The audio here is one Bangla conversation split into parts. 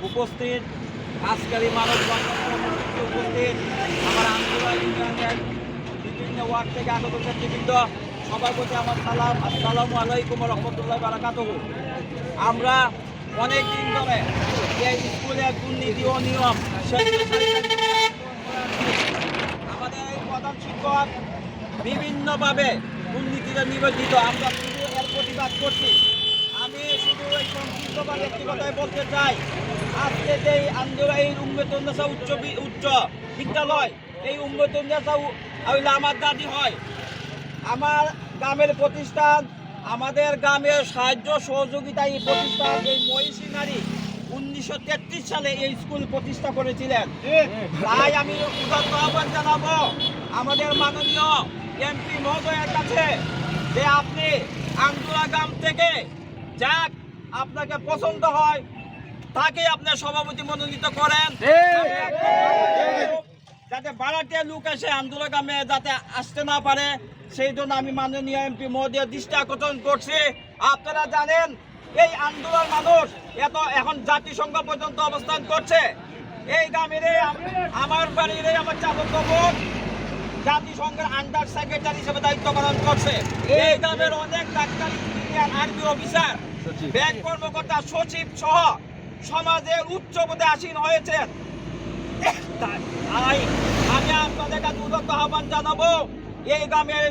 উপস্থিত, আজকের এই মানববন্ধনে উপস্থিত আমার আন্দোলন ইউনিয়নের বিভিন্ন ওয়ার্ড থেকে আগত নেতৃবৃন্দ, সবার প্রতি আমার সালাম, আসসালামু আলাইকুম রহমতুল্লাহ বারাকাতুহু। আমরা অনেক দিন ধরে এই স্কুলের দুর্নীতি ও নিয়ম আমাদের এই প্রধান শিক্ষক বিভিন্নভাবে দুর্নীতিতে নিবেদিত, আমরা শুধু এর প্রতিবাদ করছি। আমি শুধু এই সংক্ষিপ্তভাবে একটি কথাই বলতে চাই, আজকে যে আন্দোলন এই উম্মেতুন্নেসা উচ্চ বিদ্যালয়, এই উম্মেতুন্নেসা হইলে আমার দাদি হয়, আমার গ্রামের প্রতিষ্ঠান, আমাদের গ্রামের সাহায্য সহযোগিতা এই প্রতিষ্ঠান, এই মহিষী নারী 1933 সালে এই স্কুল প্রতিষ্ঠা করেছিলেন। তাই আমি উদাত্ত আহ্বান জানাবো আমাদের মাননীয় এমপি মহোদয়ের কাছে যে আপনি আন্দোলা গ্রাম থেকে যাক আপনাকে পছন্দ হয় তাকে আপনার সভাপতি মনোনীত করেন, যাতে ভাড়াটিয়া লোক এসে আন্দোলা গ্রামে যাতে আসতে না পারে, সেই জন্য আমি মাননীয় এমপি মহোদয়ের দৃষ্টি আকর্ষণ করছি। আপনারা জানেন এই আন্দোলন মানুষ এখন জাতিসংঘ পর্যন্ত অবস্থান করছে। এই গ্রামের আমার বাড়ির আমার চালক বোন জাতিসংঘের আন্ডার সেক্রেটারি হিসেবে দায়িত্ব পালন করছে। এই গ্রামের অনেক doctor, engineer, army officer, bank কর্মকর্তা, সচিব সহ সমাজের উচ্চ পদে আসীন হয়েছেন। তাই আমি আপনাদের কাছে উদাত্ত আহ্বান জানাবো, এই গ্রামের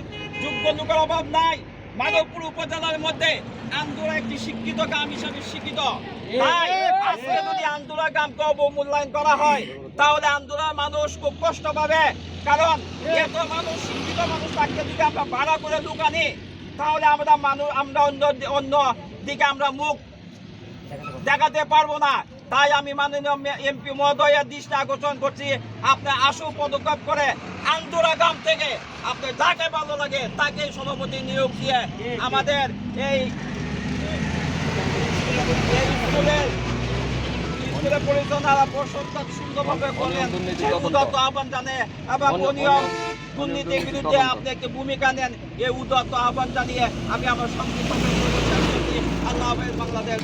যোগ্য লোকের অভাব নাই। মাধবপুর উপজেলার মধ্যে আন্দোলন একটি শিক্ষিত গ্রাম হিসাবে স্বীকৃত। তাই আজকে যদি আন্দোলন গ্রামকে অবমূল্যায়ন করা হয় তাহলে আন্দোলন মানুষ খুব কষ্ট পাবে। কারণ এত মানুষ, শিক্ষিত মানুষ থাকতে যদি আমরা ভাড়া করে লোক আনি তাহলে আমরা অন্য দিকে আমরা মুখ দেখাতে পারবো না। তাই আমি মাননীয় এমপি মহোদয়ের দৃষ্টি আকর্ষণ করছি, আপনি আশু পদক্ষেপ করে আন্দোলা গ্রাম থেকে আপনি যাকে ভালো লাগে তাকে সভাপতি নিয়োগ দিয়ে আমাদের এই স্কুলের পরিচালনা পর্ষদটা সুন্দরভাবে করলেন উদাত্ত আহ্বান জানে এবং দুর্নীতির বিরুদ্ধে আপনি একটি ভূমিকা নেন, এই উদাত্ত আহ্বান জানিয়ে আমি আমার সংক্ষিপ্ত আল্লাহ হাফেজ, বাংলাদেশ।